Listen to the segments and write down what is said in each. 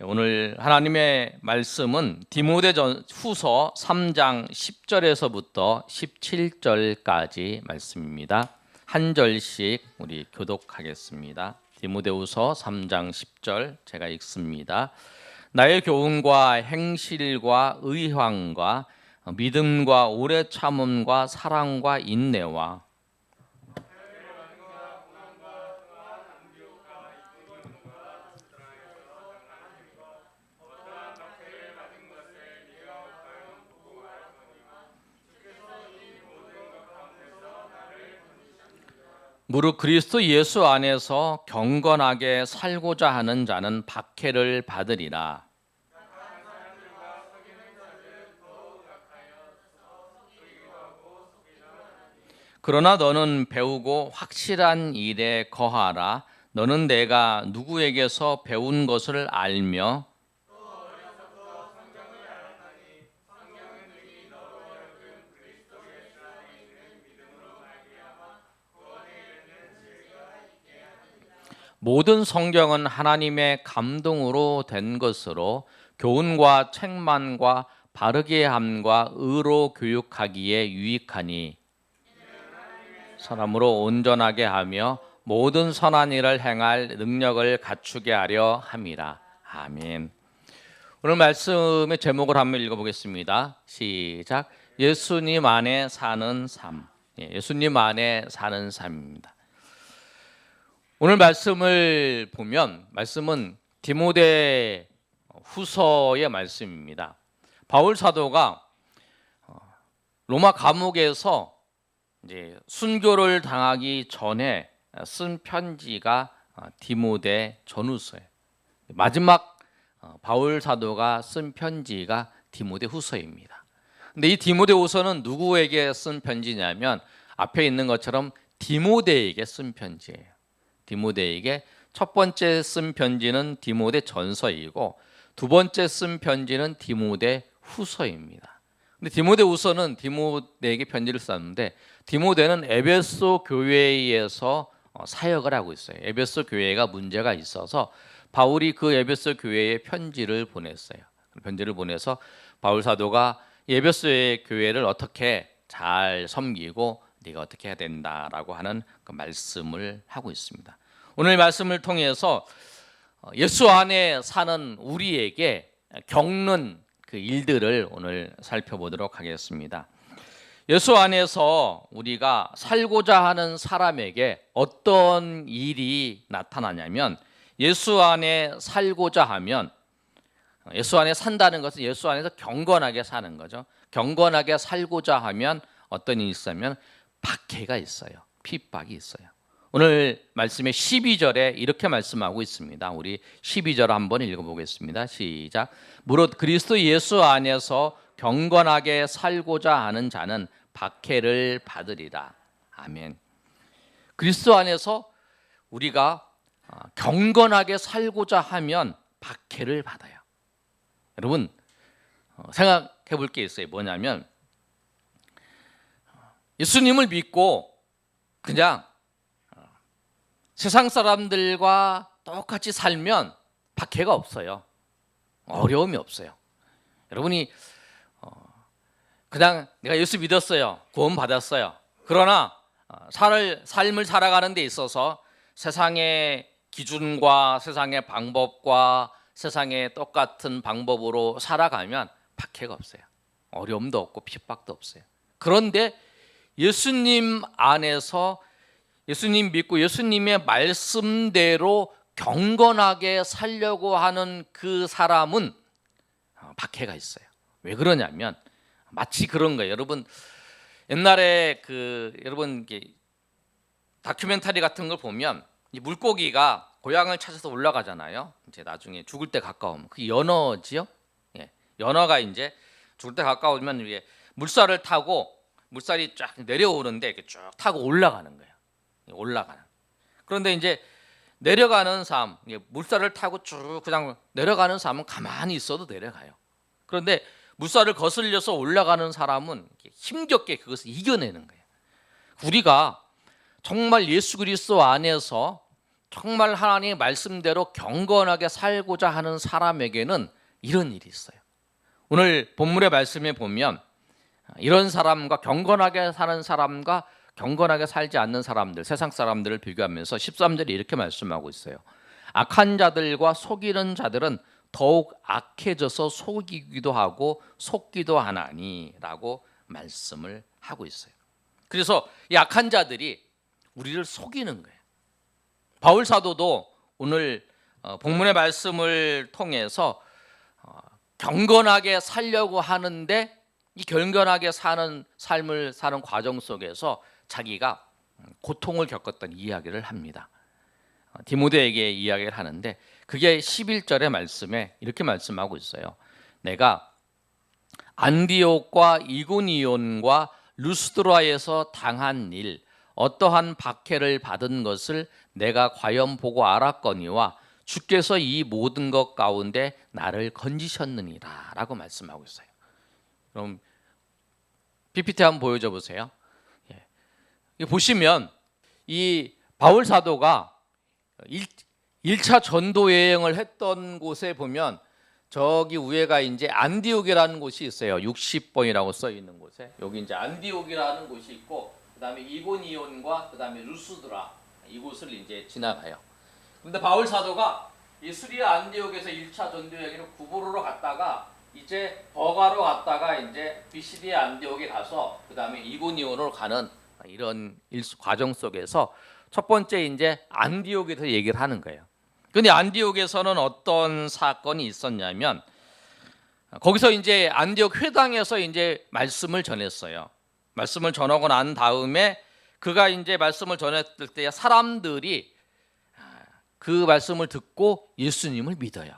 오늘 하나님의 말씀은 디모데후서 3장 10절에서부터 17절까지 말씀입니다. 한 절씩 우리 교독하겠습니다. 디모데후서 3장 10절 제가 읽습니다. 나의 교훈과 행실과 의황과 믿음과 오래 참음과 사랑과 인내와 무릇 그리스도 예수 안에서 경건하게 살고자 하는 자는 박해를 받으리라. 그러나 너는 배우고 확실한 일에 거하라. 너는 내가 누구에게서 배운 것을 알며 모든 성경은 하나님의 감동으로 된 것으로 교훈과 책망과 바르게 함과 의로 교육하기에 유익하니 사람으로 온전하게 하며 모든 선한 일을 행할 능력을 갖추게 하려 함이라. 아멘. 오늘 말씀의 제목을 한번 읽어보겠습니다. 시작. 예수님 안에 사는 삶. 예수님 안에 사는 삶입니다. 오늘 말씀을 보면 말씀은 디모데 후서의 말씀입니다. 바울 사도가 로마 감옥에서 이제 순교를 당하기 전에 쓴 편지가 디모데 전후서예요. 마지막 바울 사도가 쓴 편지가 디모데 후서입니다. 근데 이 디모데 후서는 누구에게 쓴 편지냐면 앞에 있는 것처럼 디모데에게 쓴 편지예요. 디모데에게 첫 번째 쓴 편지는 디모데 전서이고 두 번째 쓴 편지는 디모데 후서입니다. 근데 디모데 후서는 디모데에게 편지를 썼는데 디모데는 에베소 교회에서 사역을 하고 있어요. 에베소 교회가 문제가 있어서 바울이 그 에베소 교회에 편지를 보냈어요. 편지를 보내서 바울 사도가 에베소의 교회를 어떻게 잘 섬기고 네가 어떻게 해야 된다라고 하는 그 말씀을 하고 있습니다. 오늘 말씀을 통해서 예수 안에 사는 우리에게 겪는 그 일들을 오늘 살펴보도록 하겠습니다. 예수 안에서 우리가 살고자 하는 사람에게 어떤 일이 나타나냐면 예수 안에 살고자 하면 예수 안에 산다는 것은 예수 안에서 경건하게 사는 거죠. 경건하게 살고자 하면 어떤 일이 있으면 박해가 있어요. 핍박이 있어요. 오늘 말씀의 12절에 이렇게 말씀하고 있습니다. 우리 12절 한번 읽어보겠습니다. 시작. 무릇 그리스도 예수 안에서 경건하게 살고자 하는 자는 박해를 받으리라. 아멘. 그리스도 안에서 우리가 경건하게 살고자 하면 박해를 받아요. 여러분 생각해 볼 게 있어요. 뭐냐면 예수님을 믿고 그냥 세상 사람들과 똑같이 살면 박해가 없어요. 어려움이 없어요. 여러분이 그냥 내가 예수 믿었어요. 구원 받았어요. 그러나 삶을 살아가는 데 있어서 세상의 기준과 세상의 방법과 세상의 똑같은 방법으로 살아가면 박해가 없어요. 어려움도 없고 핍박도 없어요. 그런데 예수님 안에서 예수님 믿고 예수님의 말씀대로 경건하게 살려고 하는 그 사람은 박해가 있어요. 왜 그러냐면 마치 그런 거예요. 여러분 옛날에 여러분 다큐멘터리 같은 걸 보면 이 물고기가 고향을 찾아서 올라가잖아요. 이제 나중에 죽을 때 가까우면 그 연어지요. 연어가 이제 죽을 때 가까우면 위에 물살을 타고 물살이 쫙 내려오는데 이렇게 쭉 타고 올라가는 거예요. 올라가는. 그런데 이제 내려가는 삶, 물살을 타고 쭉 그냥 내려가는 삶은 가만히 있어도 내려가요. 그런데 물살을 거슬려서 올라가는 사람은 힘겹게 그것을 이겨내는 거예요. 우리가 정말 예수 그리스도 안에서 정말 하나님의 말씀대로 경건하게 살고자 하는 사람에게는 이런 일이 있어요. 오늘 본문의 말씀에 보면 이런 사람과 경건하게 사는 사람과 경건하게 살지 않는 사람들, 세상 사람들을 비교하면서 13절에 이렇게 말씀하고 있어요. 악한 자들과 속이는 자들은 더욱 악해져서 속이기도 하고 속기도 하나니 라고 말씀을 하고 있어요. 그래서 이 악한 자들이 우리를 속이는 거예요. 바울 사도도 오늘 본문의 말씀을 통해서 경건하게 살려고 하는데 이 경건하게 사는 삶을 사는 과정 속에서 자기가 고통을 겪었던 이야기를 합니다. 디모데에게 이야기를 하는데 그게 11절의 말씀에 이렇게 말씀하고 있어요. 내가 안디옥과 이고니온과 루스드라에서 당한 일 어떠한 박해를 받은 것을 내가 과연 보고 알았거니와 주께서 이 모든 것 가운데 나를 건지셨느니라 라고 말씀하고 있어요. 그럼 PPT 한번 보여줘 보세요. 보시면 이 바울 사도가 1차 전도 여행을 했던 곳에 보면 저기 위에가 이제 안디옥이라는 곳이 있어요. 60번이라고 써 있는 곳에 여기 이제 안디옥이라는 곳이 있고 그다음에 이고니온과 그다음에 루스드라 이곳을 이제 지나가요. 근데 바울 사도가 이 수리아 안디옥에서 1차 전도 여행으로 구부로로 갔다가 이제 버가로 갔다가 이제 비시디아 안디옥에 가서 그다음에 이고니온으로 가는 이런 과정 속에서 첫 번째 이제 안디옥에서 얘기를 하는 거예요. 근데 안디옥에서는 어떤 사건이 있었냐면 거기서 이제 안디옥 회당에서 이제 말씀을 전했어요. 말씀을 전하고 난 다음에 그가 이제 말씀을 전했을 때 사람들이 그 말씀을 듣고 예수님을 믿어요.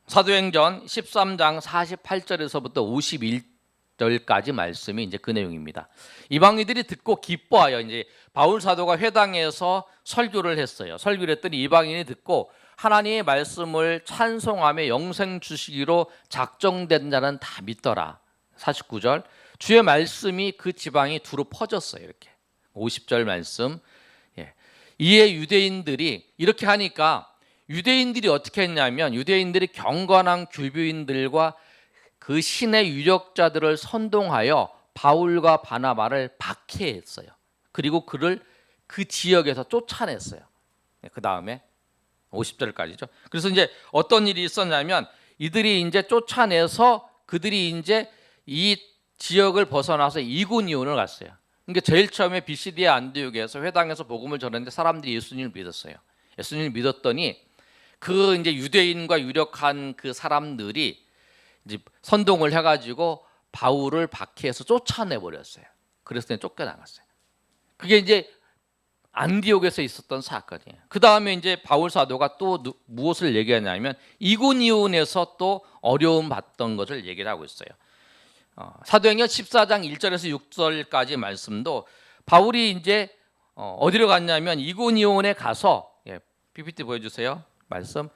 사도행전 13장 48절에서부터 51절까지 말씀이 이제 그 내용입니다. 이방인들이 듣고 기뻐하여 이제 바울 사도가 회당에서 설교를 했어요. 설교를 했더니 이방인이 듣고 하나님의 말씀을 찬송하며 영생 주시기로 작정된 자는 다 믿더라. 49절 주의 말씀이 그 지방이 두루 퍼졌어요. 이렇게 50절 말씀. 이에 유대인들이 이렇게 하니까 유대인들이 어떻게 했냐면 유대인들이 경건한 교부인들과 그 신의 유력자들을 선동하여 바울과 바나바를 박해했어요. 그리고 그를 그 지역에서 쫓아냈어요. 그 다음에 50절까지죠. 그래서 이제 어떤 일이 있었냐면 이들이 이제 쫓아내서 그들이 이제 이 지역을 벗어나서 이고니온을 갔어요. 그러니까 제일 처음에 비시디아 안디옥에서 회당에서 복음을 전했는데 사람들이 예수님을 믿었어요. 예수님을 믿었더니 그 이제 유대인과 유력한 그 사람들이 이제 선동을 해가지고 바울을 박해해서 쫓아내 버렸어요. 그래서 쫓겨나갔어요. 그게 이제 안디옥에서 있었던 사건이에요. 그 다음에 이제 바울 사도가 또 무엇을 얘기하냐면 이고니온에서 또 어려움 받던 것을 얘기를 하고 있어요. 사도행전 14장 1절에서 6절까지 말씀도 바울이 이제 어디로 갔냐면 이고니온에 가서 PPT 보여주세요. 말씀.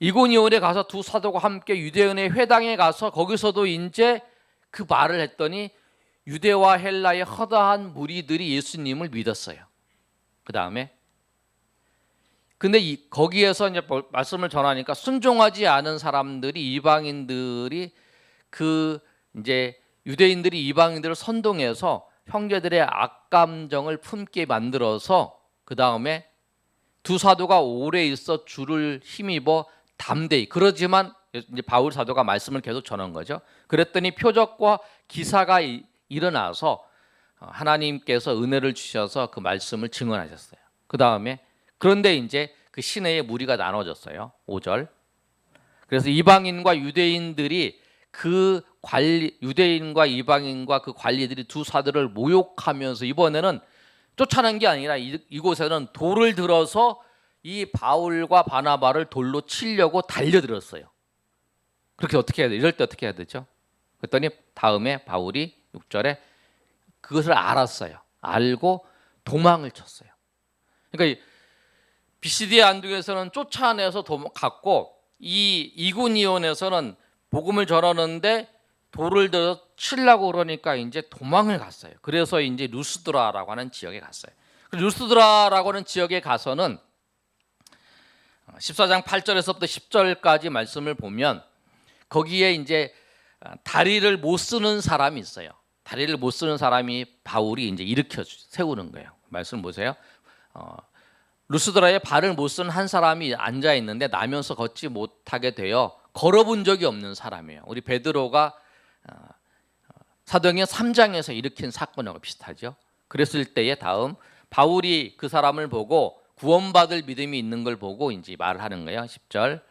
이고니온에 가서 두 사도가 함께 유대인의 회당에 가서 거기서도 이제 그 말을 했더니 유대와 헬라의 허다한 무리들이 예수님을 믿었어요. 그 다음에 근데 거기에서 이제 말씀을 전하니까 순종하지 않은 사람들이 이방인들이 그 이제 유대인들이 이방인들을 선동해서 형제들의 악감정을 품게 만들어서 그 다음에 두 사도가 오래 있어 주를 힘입어 담대히 그러지만 이제 바울 사도가 말씀을 계속 전한 거죠. 그랬더니 표적과 기사가 일어나서 하나님께서 은혜를 주셔서 그 말씀을 증언하셨어요. 그 다음에 그런데 이제 그 시내의 무리가 나눠졌어요. 5절. 그래서 이방인과 유대인들이 그 유대인과 이방인과 그 관리들이 두 사도를 모욕하면서 이번에는 쫓아낸 게 아니라 이곳에는 돌을 들어서 이 바울과 바나바를 돌로 치려고 달려들었어요. 그렇게 어떻게 해야 돼? 이럴 때 어떻게 해야 되죠? 그랬더니 다음에 바울이 6절에 그것을 알았어요. 알고 도망을 쳤어요. 그러니까 비시디아 안디옥에서는 쫓아내서 갔고 이 이고니온에서는 복음을 전하는데 돌을 들어 치려고 그러니까 이제 도망을 갔어요. 그래서 이제 루스드라라고 하는 지역에 갔어요. 루스드라라고 하는 지역에 가서는 14장 8절에서부터 10절까지 말씀을 보면 거기에 이제 다리를 못 쓰는 사람이 있어요. 다리를 못 쓰는 사람이 바울이 이제 일으켜 세우는 거예요. 말씀 보세요. 루스드라에 발을 못 쓰는 한 사람이 앉아 있는데 나면서 걷지 못하게 되어 걸어본 적이 없는 사람이에요. 우리 베드로가 사도행전 3장에서 일으킨 사건하고 비슷하죠. 그랬을 때에 다음 바울이 그 사람을 보고 구원받을 믿음이 있는 걸 보고 이제 말을 하는 거예요. 10절.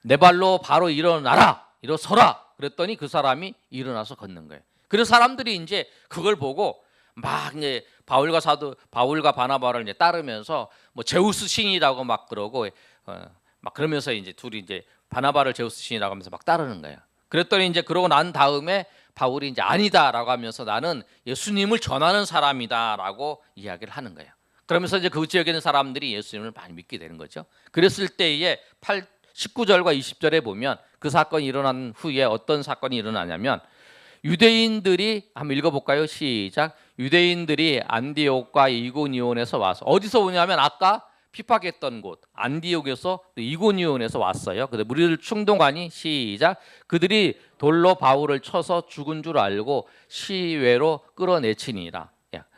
내 발로 바로 일어나라. 일어서라. 그랬더니 그 사람이 일어나서 걷는 거예요. 그래서 사람들이 이제 그걸 보고 막 이제 바울과 바나바를 이제 따르면서 뭐 제우스 신이라고 막 그러고 막 그러면서 이제 둘이 이제 바나바를 제우스 신이라고 하면서 막 따르는 거예요. 그랬더니 이제 그러고 난 다음에 바울이 이제 아니다라고 하면서 나는 예수님을 전하는 사람이다라고 이야기를 하는 거예요. 그러면서 이제 그 지역에 있는 사람들이 예수님을 많이 믿게 되는 거죠. 그랬을 때에 19절과 20절에 보면 그 사건이 일어난 후에 어떤 사건이 일어나냐면 유대인들이 한번 읽어볼까요? 시작. 유대인들이 안디옥과 이고니온에서 와서 어디서 오냐면 아까 핍박했던 곳 안디옥에서 이고니온에서 왔어요. 근데 무리를 충동하니 시작. 그들이 돌로 바울을 쳐서 죽은 줄 알고 시외로 끌어내치니라.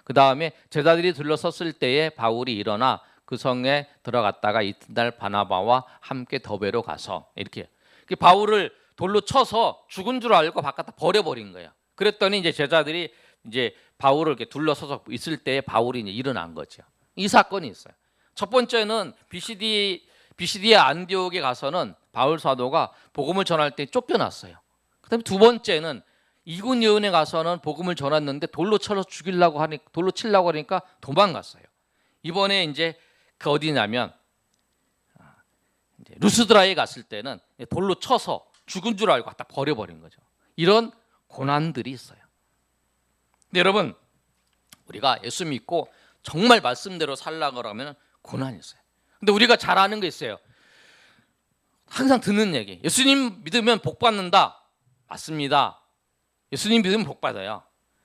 그 다음에 제자들이 둘러섰을 때에 바울이 일어나 그 성에 들어갔다가 이튿날 바나바와 함께 더베로 가서 이렇게 바울을 돌로 쳐서 죽은 줄 알고 바깥에 버려버린 거예요. 그랬더니 이제 제자들이 이제 바울을 이렇게 둘러서서 있을 때에 바울이 이제 일어난 거죠. 이 사건이 있어요. 첫 번째는 비시디의 안디옥에 가서는 바울 사도가 복음을 전할 때 쫓겨났어요. 그다음에 두 번째는 이고니온에 가서는 복음을 전했는데 돌로 쳐서 돌로 치려고 하니까 도망갔어요. 이번에 이제 그 어디냐면 이제 루스드라에 갔을 때는 돌로 쳐서 죽은 줄 알고 갖다 버려버린 거죠. 이런 고난들이 있어요. 근데 여러분 우리가 예수 믿고 정말 말씀대로 살려고 하면 고난이 있어요. 근데 우리가 잘 아는 게 있어요. 항상 듣는 얘기. 예수님 믿으면 복 받는다. 맞습니다. 예수님 믿으면 복 받아요.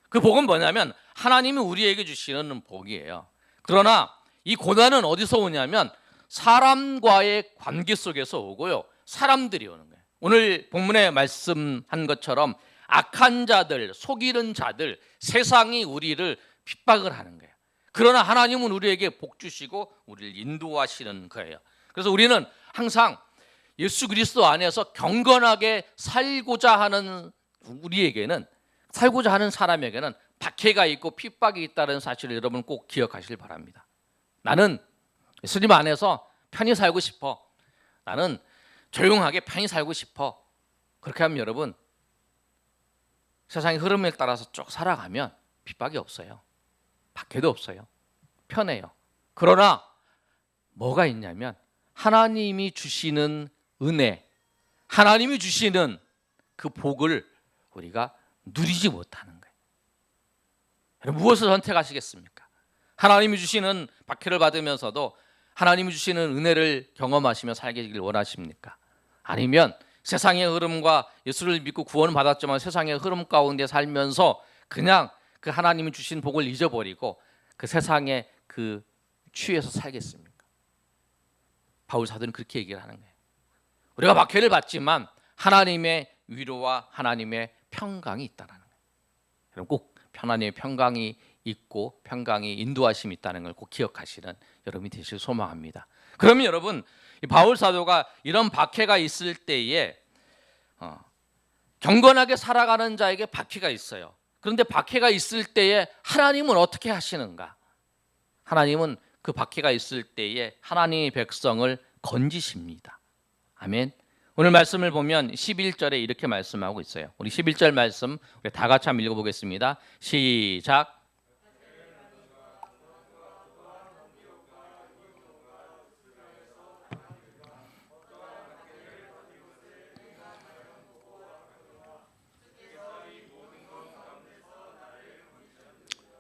그 복은 뭐냐면 하나님이 우리에게 주시는 복이에요. 그러나 이 고난은 어디서 오냐면 사람과의 관계 속에서 오고요. 사람들이 오는 거예요. 오늘 본문에 말씀한 것처럼 악한 자들, 속이는 자들, 세상이 우리를 핍박을 하는 거예요. 그러나 하나님은 우리에게 복 주시고 우리를 인도하시는 거예요. 그래서 우리는 항상 예수 그리스도 안에서 경건하게 살고자 하는 우리에게는, 살고자 하는 사람에게는 박해가 있고 핍박이 있다는 사실을 여러분 꼭 기억하시길 바랍니다. 나는 예수님 안에서 편히 살고 싶어. 나는 조용하게 편히 살고 싶어. 그렇게 하면 여러분 세상의 흐름에 따라서 쭉 살아가면 핍박이 없어요. 박해도 없어요. 편해요. 그러나 뭐가 있냐면 하나님이 주시는 은혜, 하나님이 주시는 그 복을 우리가 누리지 못하는 거예요. 여러분 무엇을 선택하시겠습니까? 하나님이 주시는 박해를 받으면서도 하나님이 주시는 은혜를 경험하시며 살기를 원하십니까? 아니면 세상의 흐름과 예수를 믿고 구원을 받았지만 세상의 흐름 가운데 살면서 그냥 그 하나님이 주신 복을 잊어버리고 그 세상에 그 취해서 살겠습니까? 바울 사도는 그렇게 얘기를 하는 거예요. 우리가 박해를 받지만 하나님의 위로와 하나님의 평강이 있다는 거예요. 여러분 꼭 하나님의 평강이 있고 평강이 인도하심이 있다는 걸 꼭 기억하시는 여러분이 되시길 소망합니다. 그러면 여러분 바울 사도가 이런 박해가 있을 때에 경건하게 살아가는 자에게 박해가 있어요. 그런데 박해가 있을 때에 하나님은 어떻게 하시는가? 하나님은 그 박해가 있을 때에 하나님의 백성을 건지십니다. 아멘. 오늘 말씀을 보면 11절에 이렇게 말씀하고 있어요. 우리 11절 말씀 우리 다 같이 한번 읽어보겠습니다. 시작.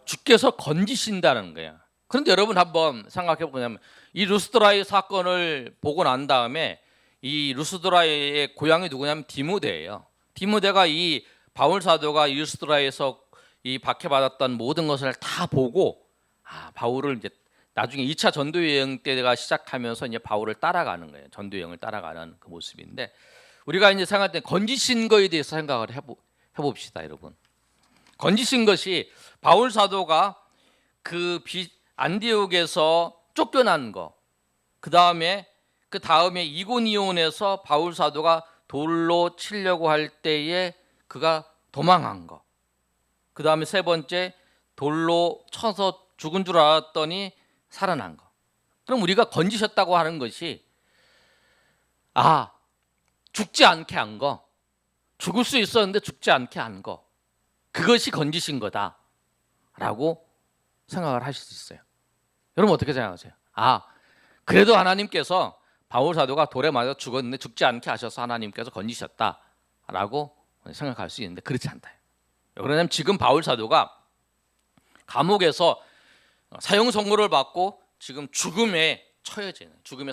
주께서 건지신다는 거예요. 그런데 여러분 한번 생각해 보자면 이 루스드라의 사건을 보고 난 다음에 이 루스드라의 고향이 누구냐면 디모데예요. 디모데가 이 바울 사도가 이 루스드라에서 이 박해받았던 모든 것을 다 보고 바울을 이제 나중에 2차 전도 여행 때가 시작하면서 이제 바울을 따라가는 거예요. 전도 여행을 따라가는 그 모습인데, 우리가 이제 생각할 때 건지신 거에 대해서 생각을 해봅시다, 여러분. 건지신 것이 바울 사도가 그 안디옥에서 쫓겨난 거, 그 다음에 이고니온에서 바울 사도가 돌로 치려고 할 때에 그가 도망한 거, 그 다음에 세 번째 돌로 쳐서 죽은 줄 알았더니 살아난 거. 그럼 우리가 건지셨다고 하는 것이 죽지 않게 한 거, 죽을 수 있었는데 죽지 않게 한 거, 그것이 건지신 거다라고 생각을 하실 수 있어요. 여러분 어떻게 생각하세요? 그래도 하나님께서 바울 사도가 돌에 맞아 죽었는데 죽지 않게 하셔서 하나님께서 건지셨다라고 생각할 수 있는데 그렇지 않다. 왜냐하면 지금 바울 사도가 감옥에서 사형 선고를 받고 지금 죽음의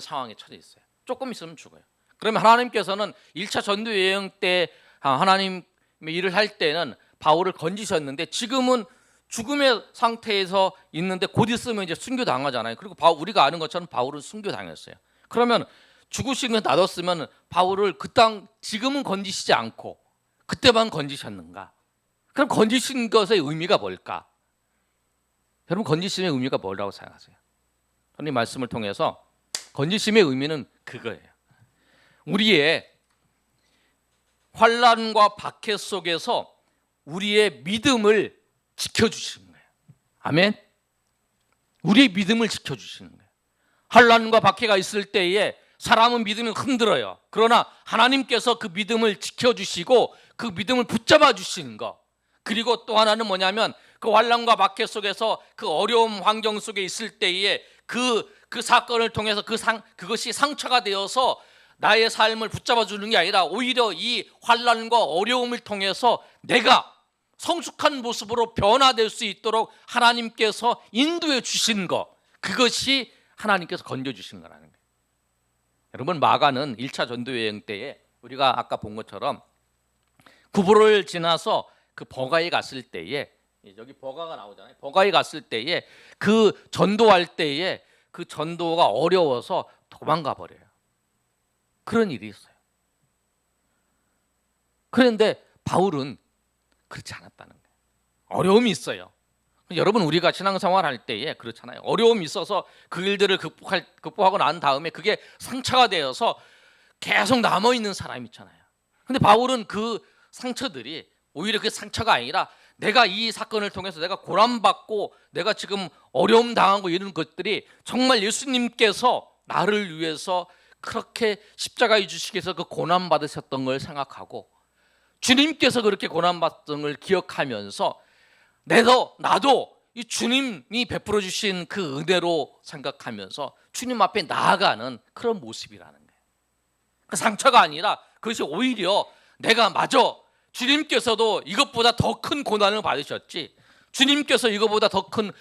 상황에 처해 있어요. 조금 있으면 죽어요. 그러면 하나님께서는 1차 전도 여행 때 하나님의 일을 할 때는 바울을 건지셨는데 지금은 죽음의 상태에서 있는데 곧 있으면 이제 순교당하잖아요. 그리고 우리가 아는 것처럼 바울은 순교당했어요. 그러면 죽으시는 거 놔뒀으면 바울을 지금은 건지시지 않고 그때만 건지셨는가? 그럼 건지신 것의 의미가 뭘까? 여러분 건지심의 의미가 뭐라고 생각하세요? 하나님 말씀을 통해서 건지심의 의미는 그거예요. 우리의 환난과 박해 속에서 우리의 믿음을 지켜주시는 거예요. 아멘. 우리의 믿음을 지켜주시는 거예요. 환난과 박해가 있을 때에 사람은 믿음이 흔들어요. 그러나 하나님께서 그 믿음을 지켜주시고 그 믿음을 붙잡아 주시는 거. 그리고 또 하나는 뭐냐면 그 환난과 박해 속에서 그 어려움 환경 속에 있을 때에 그 사건을 통해서 그것이 상처가 되어서 나의 삶을 붙잡아 주는 게 아니라 오히려 이 환난과 어려움을 통해서 내가 성숙한 모습으로 변화될 수 있도록 하나님께서 인도해 주신 거, 그것이 하나님께서 건져주신 거라는 거예요. 여러분 마가는 1차 전도여행 때에 우리가 아까 본 것처럼 구보를 지나서 그 버가에 갔을 때에, 여기 버가가 나오잖아요. 버가에 갔을 때에 그 전도할 때에 그 전도가 어려워서 도망가 버려요. 그런 일이 있어요. 그런데 바울은 그렇지 않았다는 거예요. 어려움이 있어요. 여러분 우리가 신앙생활 할 때에 그렇잖아요. 어려움이 있어서 그 일들을 극복하고 난 다음에 그게 상처가 되어서 계속 남아있는 사람이 있잖아요. 근데 바울은 그 상처들이 오히려 그 상처가 아니라 내가 이 사건을 통해서 내가 고난받고 내가 지금 어려움 당하고 이런 것들이 정말 예수님께서 나를 위해서 그렇게 십자가에 주시기 위해서 그 고난받으셨던 걸 생각하고 주님께서 그렇게 고난받던 걸 기억하면서 나도 이 주님이 베풀어 주신 그 은혜로 생각하면서 주님 앞에 나아가는 그런 모습이라는 거예요. 그 상처가 아니라 그것이 오히려 내가 주님께서도 이것보다 더 큰 고난을 받으셨지, 주님께서 이것보다 더 큰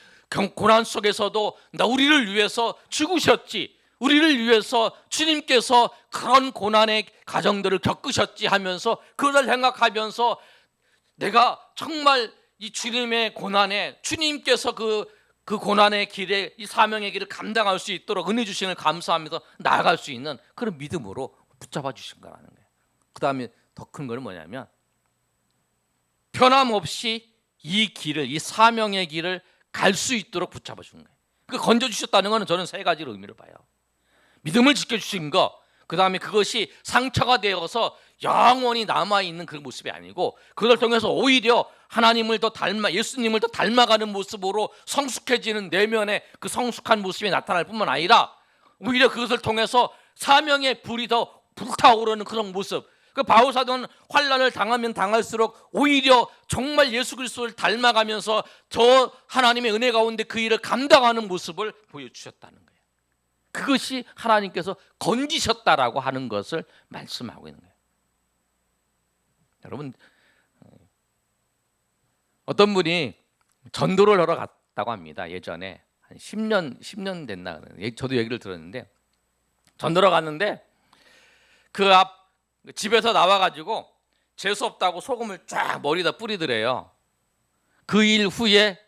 고난 속에서도 우리를 위해서 죽으셨지, 우리를 위해서 주님께서 그런 고난의 과정들을 겪으셨지 하면서 그걸 생각하면서 내가 정말 이 주님의 고난에 주님께서 그 고난의 길에 이 사명의 길을 감당할 수 있도록 은혜 주시는 감사하면서 나아갈 수 있는 그런 믿음으로 붙잡아 주신 거라는 거예요. 그 다음에 더 큰 건 뭐냐면 변함없이 이 사명의 길을 갈 수 있도록 붙잡아 주는 거예요. 그 건져 주셨다는 것은 저는 세 가지로 의미를 봐요. 믿음을 지켜주신 거, 그 다음에 그것이 상처가 되어서 영원히 남아있는 그 모습이 아니고 그걸 통해서 오히려 예수님을 더 닮아가는 모습으로 성숙해지는 내면의 그 성숙한 모습이 나타날 뿐만 아니라 오히려 그것을 통해서 사명의 불이 더 불타오르는 그런 모습. 그 바울 사도는 환난을 당하면 당할수록 오히려 정말 예수 그리스도를 닮아가면서 저 하나님의 은혜 가운데 그 일을 감당하는 모습을 보여주셨다는 거예요. 그것이 하나님께서 건지셨다라고 하는 것을 말씀하고 있는 거예요. 여러분 어떤 분이 전도를 하러 갔다고 합니다. 예전에 한 10년 됐나, 저도 얘기를 들었는데 전도를 갔는데 그 앞 집에서 나와가지고 재수 없다고 소금을 쫙 머리에다 뿌리더래요. 그 일 후에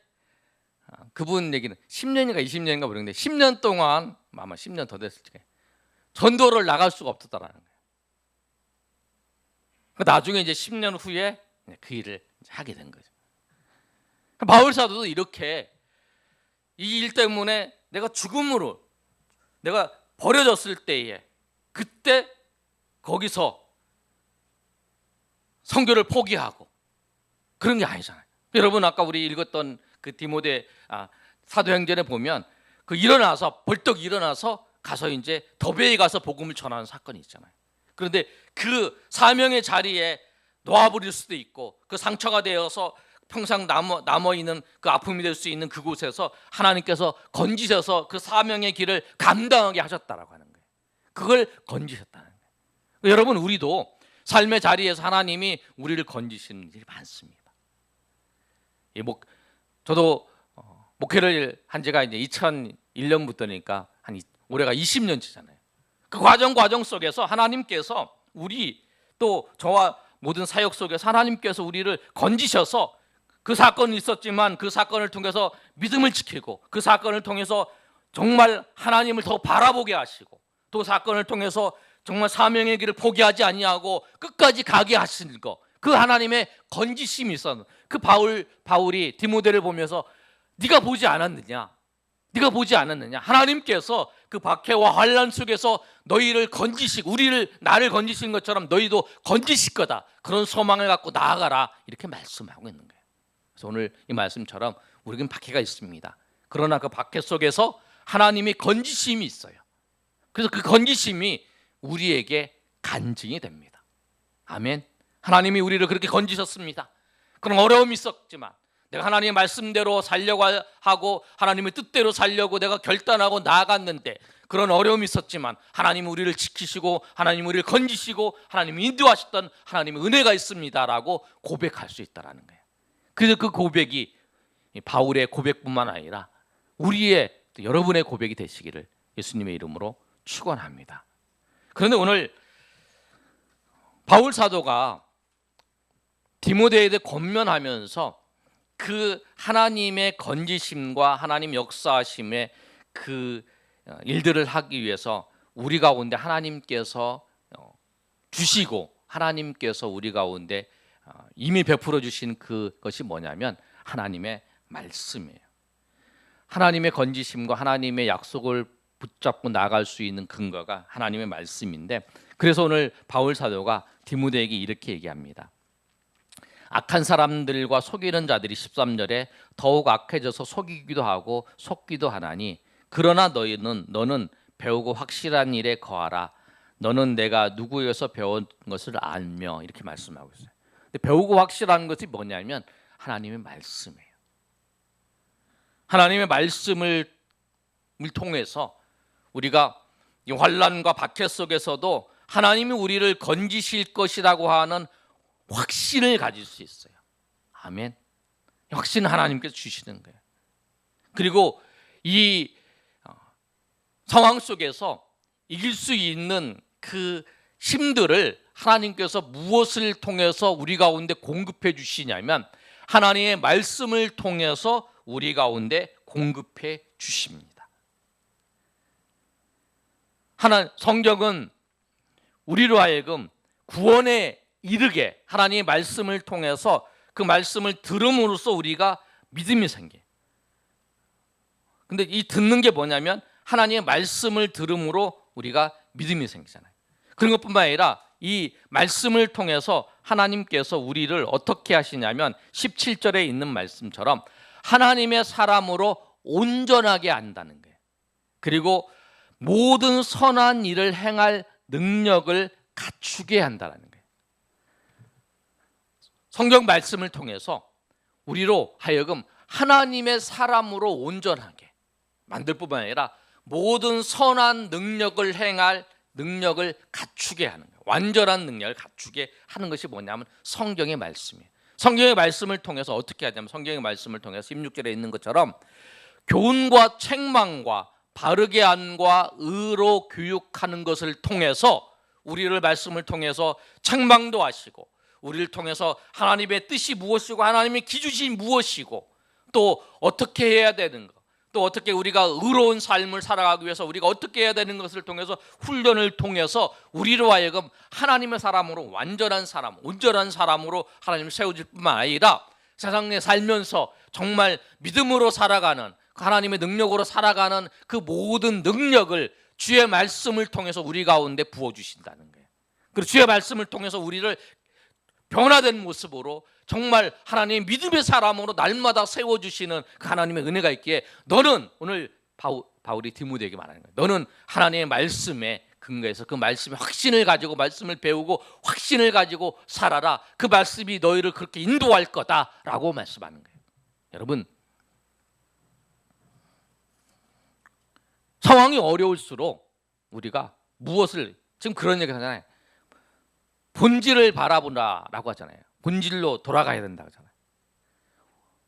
그분 얘기는 10년인가 20년인가 모르겠는데 10년 동안 아마 10년 더 됐을 때 전도를 나갈 수가 없었다라는 거예요. 나중에 이제 10년 후에 그 일을 하게 된 거죠. 바울 사도도 이렇게 이 일 때문에 내가 죽음으로 내가 버려졌을 때에 그때 거기서 선교를 포기하고 그런 게 아니잖아요. 여러분 아까 우리 읽었던 그 디모데 사도행전에 보면 그 일어나서 벌떡 일어나서 가서 이제 더베에 가서 복음을 전하는 사건이 있잖아요. 그런데 그 사명의 자리에 놓아버릴 수도 있고 그 상처가 되어서 평생 남아 있는 그 아픔이 될 수 있는 그곳에서 하나님께서 건지셔서 그 사명의 길을 감당하게 하셨다라고 하는 거예요. 그걸 건지셨다는 거예요. 여러분 우리도 삶의 자리에서 하나님이 우리를 건지시는 일이 많습니다. 저도 목회를 한 지가 이제 2001년부터니까 올해가 20년째잖아요. 그 과정 속에서 하나님께서 우리 또 저와 모든 사역 속에서 하나님께서 우리를 건지셔서 그 사건이 있었지만 그 사건을 통해서 믿음을 지키고 그 사건을 통해서 정말 하나님을 더 바라보게 하시고 또 사건을 통해서 정말 사명의 길을 포기하지 아니하고 끝까지 가게 하시는 거, 그 하나님의 건지심이 있었는 그 바울이 디모데를 보면서 네가 보지 않았느냐? 네가 보지 않았느냐? 하나님께서 그 박해와 환난 속에서 너희를 건지시고 나를 건지신 것처럼 너희도 건지실 거다. 그런 소망을 갖고 나아가라. 이렇게 말씀하고 있는 거예요. 그래서 오늘 이 말씀처럼 우리에겐 박해가 있습니다. 그러나 그 박해 속에서 하나님의 건지심이 있어요. 그래서 그 건지심이 우리에게 간증이 됩니다. 아멘. 하나님이 우리를 그렇게 건지셨습니다. 그런 어려움이 있었지만 내가 하나님의 말씀대로 살려고 하고 하나님의 뜻대로 살려고 내가 결단하고 나아갔는데 그런 어려움이 있었지만 하나님은 우리를 지키시고 하나님은 우리를 건지시고 하나님이 인도하셨던 하나님의 은혜가 있습니다라고 고백할 수 있다는 거예요. 그래서 그 고백이 바울의 고백뿐만 아니라 우리의 여러분의 고백이 되시기를 예수님의 이름으로 축원합니다. 그런데 오늘 바울 사도가 디모데에 대해 권면하면서 그 하나님의 건지심과 하나님 역사하심의 그 일들을 하기 위해서 우리 가운데 하나님께서 주시고 하나님께서 우리 가운데 이미 베풀어 주신 그것이 뭐냐면 하나님의 말씀이에요. 하나님의 건지심과 하나님의 약속을 붙잡고 나갈 수 있는 근거가 하나님의 말씀인데, 그래서 오늘 바울 사도가 디모데에게 이렇게 얘기합니다. 악한 사람들과 속이는 자들이 13절에 더욱 악해져서 속이기도 하고 속기도 하나니 그러나 너는 배우고 확실한 일에 거하라. 너는 내가 누구에게서 배운 것을 알며, 이렇게 말씀하고 있어요. 근데 배우고 확실한 것이 뭐냐면 하나님의 말씀이에요. 하나님의 말씀을 통해서 우리가 이 환난과 박해 속에서도 하나님이 우리를 건지실 것이라고 하는 확신을 가질 수 있어요. 아멘. 확신은 하나님께서 주시는 거예요. 그리고 이 상황 속에서 이길 수 있는 그 힘들을 하나님께서 무엇을 통해서 우리 가운데 공급해 주시냐면 하나님의 말씀을 통해서 우리 가운데 공급해 주십니다. 성경은 우리로 하여금 구원에 이르게 하나님의 말씀을 통해서 그 말씀을 들음으로써 우리가 믿음이 생겨요. 근데 이 듣는 게 뭐냐면 하나님의 말씀을 들음으로 우리가 믿음이 생기잖아요. 그런 것뿐만 아니라 이 말씀을 통해서 하나님께서 우리를 어떻게 하시냐면 17절에 있는 말씀처럼 하나님의 사람으로 온전하게 한다는 거예요. 그리고 모든 선한 일을 행할 능력을 갖추게 한다는 거예요. 성경 말씀을 통해서 우리로 하여금 하나님의 사람으로 온전하게 만들 뿐만 아니라 모든 선한 능력을 행할 능력을 갖추게 하는 거예요. 완전한 능력을 갖추게 하는 것이 뭐냐면 성경의 말씀이에요. 성경의 말씀을 통해서 어떻게 하냐면 성경의 말씀을 통해서 16절에 있는 것처럼 교훈과 책망과 바르게 함과 의로 교육하는 것을 통해서 우리를 말씀을 통해서 책망도 하시고 우리를 통해서 하나님의 뜻이 무엇이고 하나님의 기준이 무엇이고 또 어떻게 해야 되는 것, 또 어떻게 우리가 의로운 삶을 살아가기 위해서 우리가 어떻게 해야 되는 것을 통해서 훈련을 통해서 우리로 하여금 하나님의 사람으로 완전한 사람, 온전한 사람으로 하나님을 세워질 뿐만 아니라 세상에 살면서 정말 믿음으로 살아가는, 하나님의 능력으로 살아가는 그 모든 능력을 주의 말씀을 통해서 우리 가운데 부어주신다는 거예요. 그리고 주의 말씀을 통해서 우리를 변화된 모습으로 정말 하나님의 믿음의 사람으로 날마다 세워주시는 그 하나님의 은혜가 있기에 너는, 오늘 바울이 디모데에게 말하는 거예요, 너는 하나님의 말씀에 근거해서 그 말씀의 확신을 가지고 말씀을 배우고 확신을 가지고 살아라. 그 말씀이 너희를 그렇게 인도할 거다라고 말씀하는 거예요. 여러분, 상황이 어려울수록 우리가 무엇을, 지금 그런 얘기 하잖아요. 본질을 바라보라라고 하잖아요. 본질로 돌아가야 된다고 하잖아요.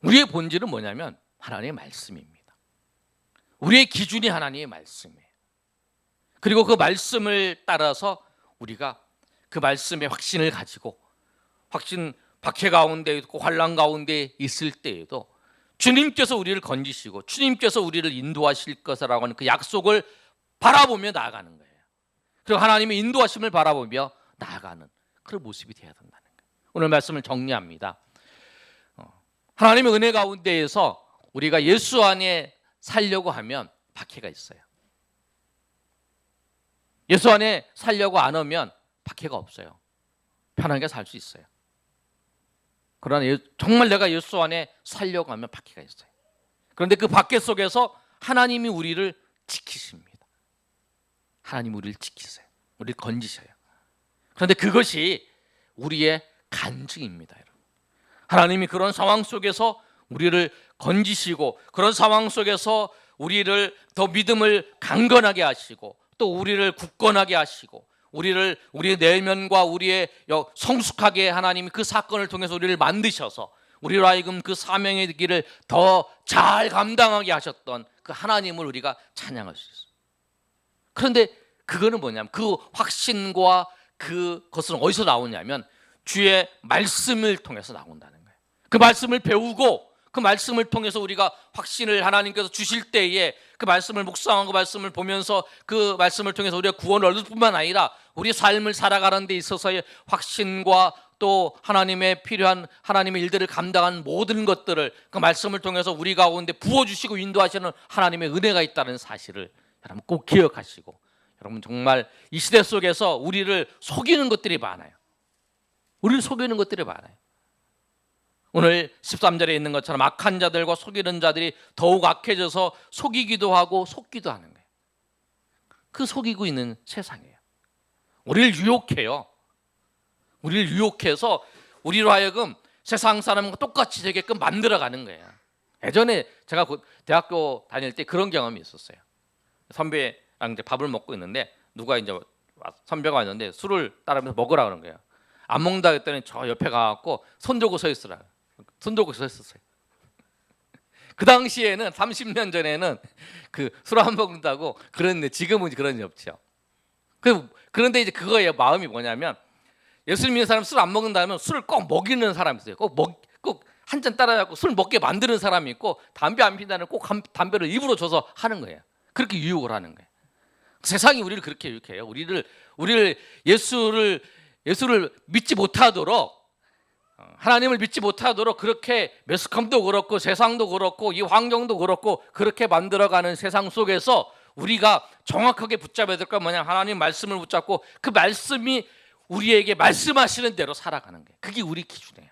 우리의 본질은 뭐냐면 하나님의 말씀입니다. 우리의 기준이 하나님의 말씀이에요. 그리고 그 말씀을 따라서 우리가 그 말씀의 확신을 가지고, 확신 박해 가운데 있고 환난 가운데 있을 때에도 주님께서 우리를 건지시고 주님께서 우리를 인도하실 것이라고 하는 그 약속을 바라보며 나아가는 거예요. 그리고 하나님의 인도하심을 바라보며 나아가는 그런 모습이 되어야 된다는 거예요. 오늘 말씀을 정리합니다. 하나님의 은혜 가운데에서 우리가 예수 안에 살려고 하면 박해가 있어요. 예수 안에 살려고 안 하면 박해가 없어요. 편하게 살 수 있어요. 그러나 정말 내가 예수 안에 살려고 하면 박해가 있어요. 그런데 그 박해 속에서 하나님이 우리를 지키십니다. 하나님 우리를 지키세요. 우리를 건지셔요. 그런데 그것이 우리의 간증입니다, 여러분. 하나님이 그런 상황 속에서 우리를 건지시고 그런 상황 속에서 우리를 더 믿음을 강건하게 하시고 또 우리를 굳건하게 하시고 우리의 내면과 우리의 성숙하게 하나님이 그 사건을 통해서 우리를 만드셔서 우리로 하여금 그 사명의 길을 더 잘 감당하게 하셨던 그 하나님을 우리가 찬양할 수 있어요. 그런데 그거는 뭐냐면 그 확신과 그것은 어디서 나오냐면 주의 말씀을 통해서 나온다는 거예요. 그 말씀을 배우고 그 말씀을 통해서 우리가 확신을 하나님께서 주실 때에 그 말씀을 묵상하고 말씀을 보면서 그 말씀을 통해서 우리가 구원을 얻을 뿐만 아니라 우리 삶을 살아가는 데 있어서의 확신과 또 하나님의 필요한 하나님의 일들을 감당한 모든 것들을 그 말씀을 통해서 우리 가운데 부어주시고 인도하시는 하나님의 은혜가 있다는 사실을 여러분 꼭 기억하시고, 여러분 정말 이 시대 속에서 우리를 속이는 것들이 많아요. 우리를 속이는 것들이 많아요. 오늘 13절에 있는 것처럼 악한 자들과 속이는 자들이 더욱 악해져서 속이기도 하고 속기도 하는 거예요. 그 속이고 있는 세상이에요. 우리를 유혹해요. 우리를 유혹해서 우리로 하여금 세상 사람과 똑같이 되게끔 만들어가는 거예요. 예전에 제가 대학교 다닐 때 그런 경험이 있었어요. 선배랑 이제 밥을 먹고 있는데 누가 이제 선배가 왔는데 술을 따르면서 먹으라 그런 거예요. 안 먹는다 했더니 저 옆에 가갖고 손 들고 서 있으라. 손 들고 서 있었어요. 그 당시에는 30년 전에는 그 술 안 먹는다고 그랬는데 지금은 그런 일 없죠. 그런데 이제 그거예요. 마음이 뭐냐면 예수 믿는 사람 술 안 먹는다면 술을 꼭 먹이는 사람이 있어요. 꼭 한 잔 따라잡고 술 먹게 만드는 사람이 있고 담배 안 피다는 꼭 담배를 입으로 줘서 하는 거예요. 그렇게 유혹을 하는 거예요. 세상이 우리를 그렇게 유혹해요. 우리를 예수를 믿지 못하도록, 하나님을 믿지 못하도록 그렇게 매스컴도 그렇고 세상도 그렇고 이 환경도 그렇고 그렇게 만들어가는 세상 속에서 우리가 정확하게 붙잡아야 될 건 뭐냐, 하나님 말씀을 붙잡고 그 말씀이 우리에게 말씀하시는 대로 살아가는 거예요. 그게 우리 기준이에요.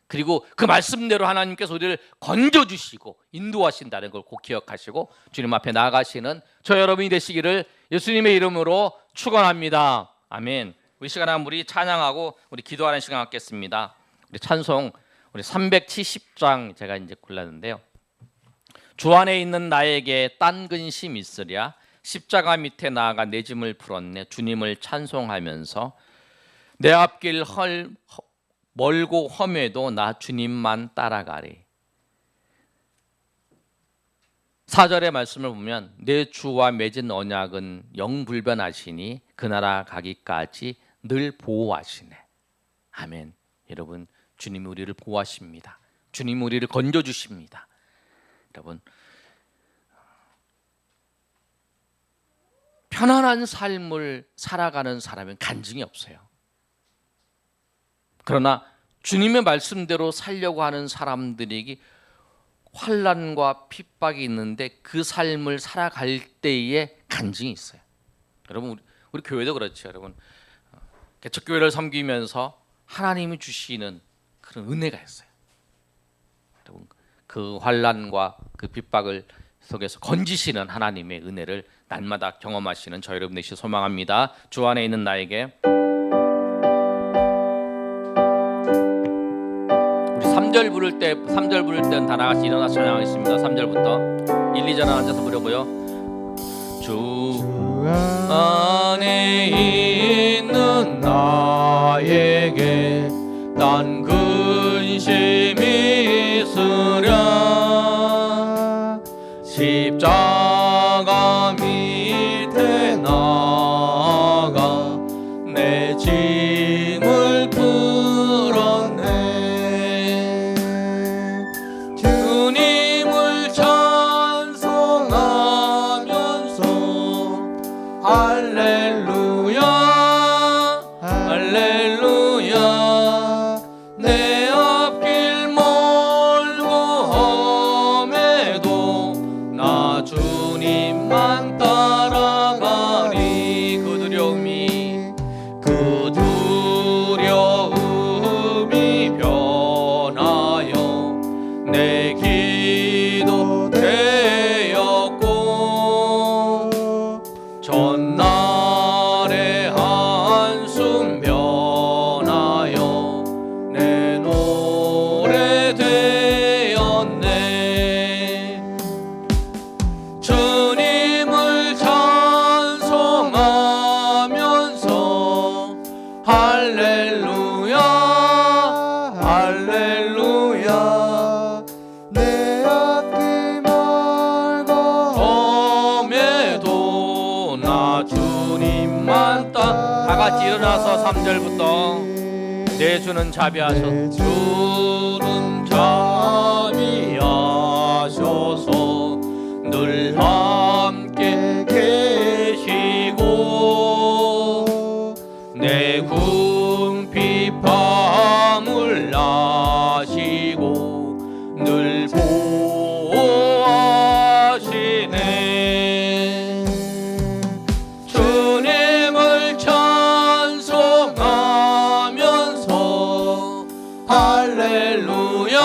그리고 그 말씀대로 하나님께서 우리를 건져주시고 인도하신다는 걸 꼭 기억하시고 주님 앞에 나아가시는 저 여러분이 되시기를 예수님의 이름으로 축원합니다. 아멘. 우리 시간에 우리 찬양하고 우리 기도하는 시간 갖겠습니다. 우리 찬송 우리 370장 제가 이제 골랐는데요. 주 안에 있는 나에게 딴 근심 있으랴, 십자가 밑에 나아가 내 짐을 풀었네. 주님을 찬송하면서 내 앞길 멀고 험해도 나 주님만 따라가리. 4절의 말씀을 보면 내 주와 맺은 언약은 영불변하시니 그 나라 가기까지 늘 보호하시네. 아멘. 여러분, 주님이 우리를 보호하십니다. 주님이 우리를 건져주십니다. 여러분, 편안한 삶을 살아가는 사람은 간증이 없어요. 그러나 주님의 말씀대로 살려고 하는 사람들에게 환난과 핍박이 있는데 그 삶을 살아갈 때에 간증이 있어요. 여러분, 우리 교회도 그렇죠. 여러분, 개척교회를 섬기면서 하나님이 주시는 그런 은혜가 있어요. 여러분, 그 환난과 그 핍박을 속에서 건지시는 하나님의 은혜를 날마다 경험하시는 저 여러분 되시길 소망합니다. 주 안에 있는 나에게. 우리 3절 부를 때는 다 같이 일어나서 찬양하겠습니다. 3절부터 1, 2절은 앉아서 부르고요. 주 안에 있는 나에게 난 근심이 있으랴 십자가 밑에 나가 내 짐을 풀었네. 주님을 찬송하면서 할렐루야 할렐루야 내 앞길 멀고 험해도 나 주님만 따라가리. 그 두려움이 변하여 내 기도 되었고 전날의 한숨 변하여 내 노래 되었네. 주님을 찬송하면서 할렐루야 할렐루야 내 앞길 멀고 험해도 나 주님만 다 같이 일어나서 3절부터 내 주는 자비하소서 주는 자비하소서 늘 함께 계시고 내 궁핍함을 아시고 늘 보호하시네. 주님을 찬송하면서 할렐루야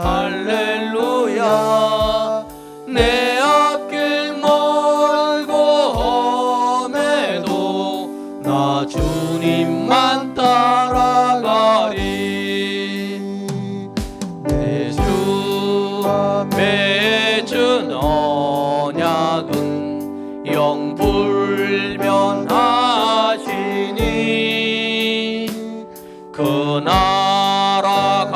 할렐루야 내 앞길 멀고 험해도 나 주님만 따라가리. 내 주 맺은 언약은 영불변하시니 그 나라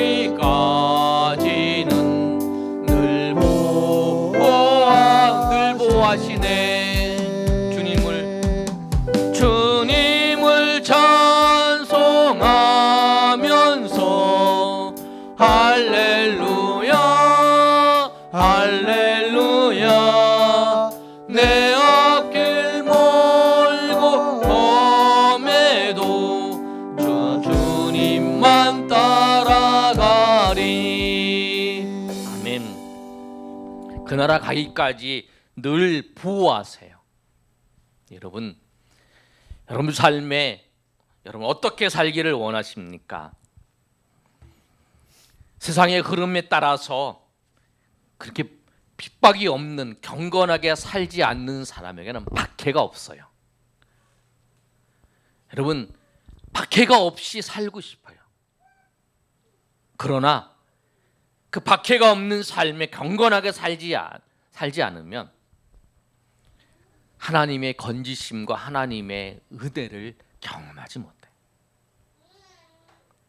가기까지는 늘 보호하시네. 주님을 찬송하면서 할렐루야 할렐루야 내 앞길 멀고 험해도 주님만 따라가리. 아멘. 그 나라 가기까지 늘 보호하세요. 여러분 삶에 여러분 어떻게 살기를 원하십니까? 세상의 흐름에 따라서 그렇게 핍박이 없는 경건하게 살지 않는 사람에게는 박해가 없어요. 여러분 박해가 없이 살고 싶어요. 그러나 그 박해가 없는 삶에 경건하게 살지 않으면 하나님의 건지심과 하나님의 은혜를 경험하지 못해.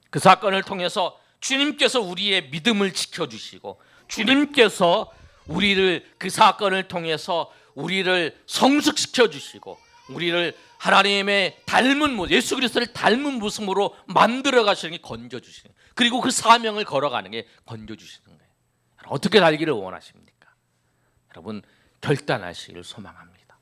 그 사건을 통해서 주님께서 우리의 믿음을 지켜주시고 주님께서 우리를 그 사건을 통해서 우리를 성숙시켜 주시고 우리를 하나님의 닮은 모습, 예수 그리스도를 닮은 모습으로 만들어 가시는 게 건져 주시는 거예요. 그리고 그 사명을 걸어가는 게 건져 주시는 거예요. 어떻게 살기를 원하십니까? 여러분 결단하시기를 소망합니다.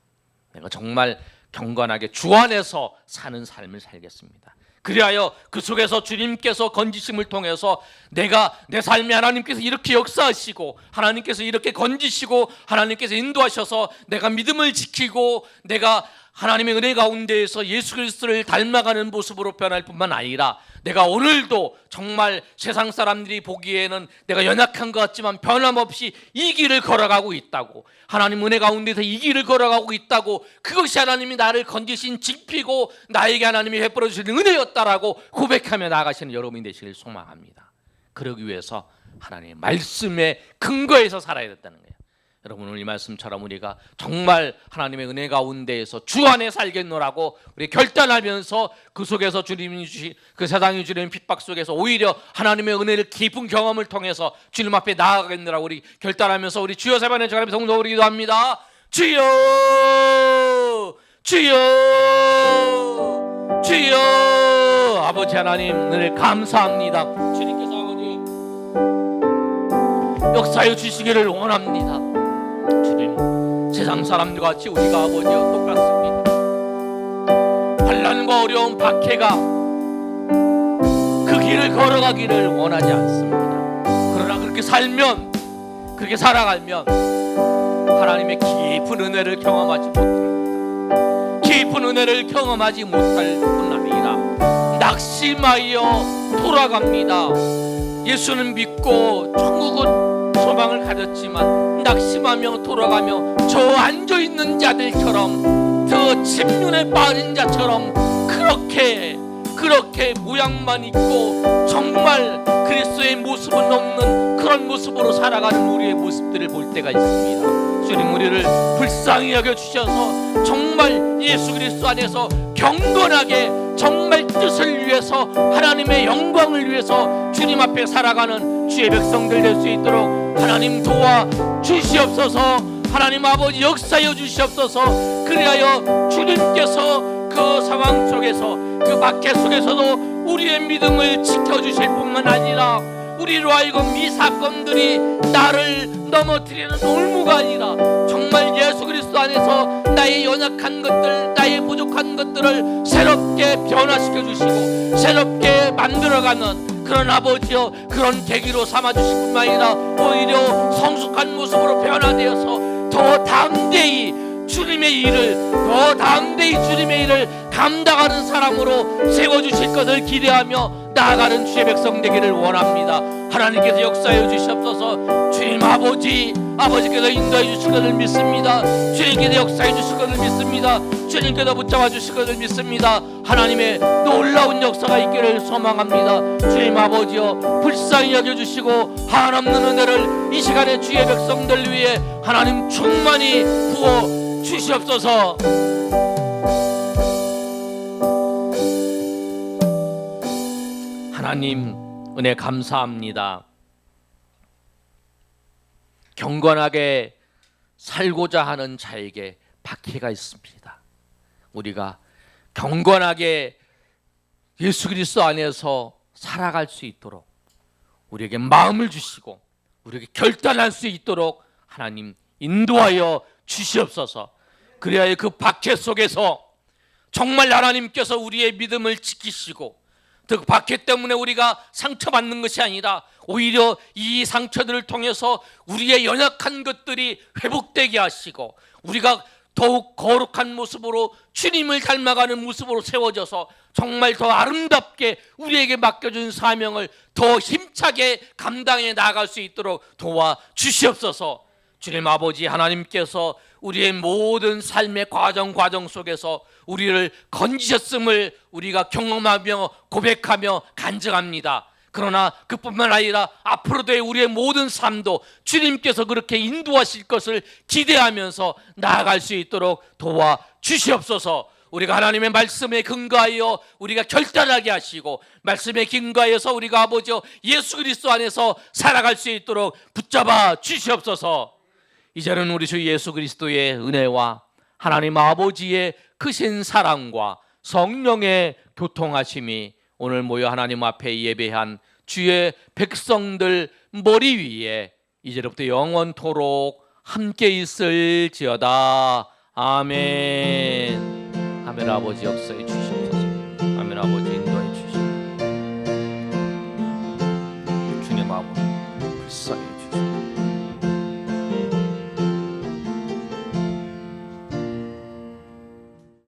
내가 정말 경건하게 주 안에서 사는 삶을 살겠습니다. 그리하여 그 속에서 주님께서 건지심을 통해서 내가 내 삶에 하나님께서 이렇게 역사하시고 하나님께서 이렇게 건지시고 하나님께서 인도하셔서 내가 믿음을 지키고 내가 하나님의 은혜 가운데에서 예수 그리스도를 닮아가는 모습으로 변할 뿐만 아니라 내가 오늘도 정말 세상 사람들이 보기에는 내가 연약한 것 같지만 변함없이 이 길을 걸어가고 있다고, 하나님 은혜 가운데서 이 길을 걸어가고 있다고, 그것이 하나님이 나를 건지신 징피고 나에게 하나님이 베풀어 주시는 은혜였다라고 고백하며 나아가시는 여러분이 되시길 소망합니다. 그러기 위해서 하나님의 말씀에 근거해서 살아야 된다는 거예요. 여러분 오늘 이 말씀처럼 우리가 정말 하나님의 은혜 가운데에서 주 안에 살겠노라고 우리 결단하면서 그 속에서 주님이 주신 그 세상이 주는 핍박 속에서 오히려 하나님의 은혜를 깊은 경험을 통해서 주님 앞에 나아가겠노라고 우리 결단하면서 우리 주여 세 번의 저가면서 동성으로 기도합니다. 주여 주여 주여. 아버지 하나님 은혜를 감사합니다. 주님께서 아버지 역사해 주시기를 원합니다. 주님 세상 사람들과 같이 우리가 아버지와 똑같습니다. 환난과 어려운 박해가 그 길을 걸어가기를 원하지 않습니다. 그러나 그렇게 살면, 그렇게 살아가면 하나님의 깊은 은혜를 경험하지 못합니다. 깊은 은혜를 경험하지 못할 뿐 아니라 낙심하여 돌아갑니다. 예수는 믿고 천국은 소망을 가졌지만 낙심하며 돌아가며 저 앉아있는 자들처럼, 저 침륜에 빠진 자처럼 그렇게 모양만 있고 정말 그리스도의 모습은 없는 그런 모습으로 살아가는 우리의 모습들을 볼 때가 있습니다. 주님 우리를 불쌍히 여겨주셔서 정말 예수 그리스도 안에서 경건하게 정말 뜻을 위해서 하나님의 영광을 위해서 주님 앞에 살아가는 주의 백성들 될 수 있도록 하나님 도와 주시옵소서. 하나님 아버지 역사여 주시옵소서. 그리하여 주님께서 그 상황 속에서 그 박해 속에서도 우리의 믿음을 지켜주실 뿐만 아니라 우리로 하여금 이 사건들이 나를 넘어뜨리는 올무가 아니라 정말 예수 그리스도 안에서 나의 연약한 것들, 나의 부족한 것들을 새롭게 변화시켜 주시고 새롭게 만들어가는 그런 아버지여 그런 계기로 삼아주실 뿐만 아니라 오히려 성숙한 모습으로 변화되어서 더 담대히 주님의 일을 감당하는 사람으로 세워주실 것을 기대하며 나아가는 주의 백성 되기를 원합니다. 하나님께서 역사해 주시옵소서. 주님 아버지께서 인도해 주실 것을 믿습니다. 주님께서 역사해 주실 것을 믿습니다. 주님께서 붙잡아 주실 것을 믿습니다. 하나님의 놀라운 역사가 있기를 소망합니다. 주님 아버지여 불쌍히 여겨주시고 한없는 은혜를 이 시간에 주의 백성들 위해 하나님 충만히 부어 주시옵소서. 하나님 은혜 감사합니다. 경건하게 살고자 하는 자에게 박해가 있습니다. 우리가 경건하게 예수 그리스도 안에서 살아갈 수 있도록 우리에게 마음을 주시고 우리에게 결단할 수 있도록 하나님 인도하여 주시옵소서. 그래야 그 박해 속에서 정말 하나님께서 우리의 믿음을 지키시고 그 박해 때문에 우리가 상처받는 것이 아니라 오히려 이 상처들을 통해서 우리의 연약한 것들이 회복되게 하시고 우리가 더욱 거룩한 모습으로 주님을 닮아가는 모습으로 세워져서 정말 더 아름답게 우리에게 맡겨준 사명을 더 힘차게 감당해 나아갈 수 있도록 도와 주시옵소서. 주님 아버지 하나님께서 우리의 모든 삶의 과정 속에서 우리를 건지셨음을 우리가 경험하며 고백하며 간증합니다. 그러나 그뿐만 아니라 앞으로도의 우리의 모든 삶도 주님께서 그렇게 인도하실 것을 기대하면서 나아갈 수 있도록 도와 주시옵소서. 우리가 하나님의 말씀에 근거하여 우리가 결단하게 하시고 말씀에 근거하여서 우리가 아버지여 예수 그리스도 안에서 살아갈 수 있도록 붙잡아 주시옵소서. 이제는 우리 주 예수 그리스도의 은혜와 하나님 아버지의 크신 사랑과 성령의 교통하심이 오늘 모여 하나님 앞에 예배한 주의 백성들 머리 위에 이제로부터 영원토록 함께 있을지어다. 아멘. 아멘. 아버지 역사해 주시옵소서. 아멘. 아버지 인도해 주시옵소서. 주님 마음으로 불쌍히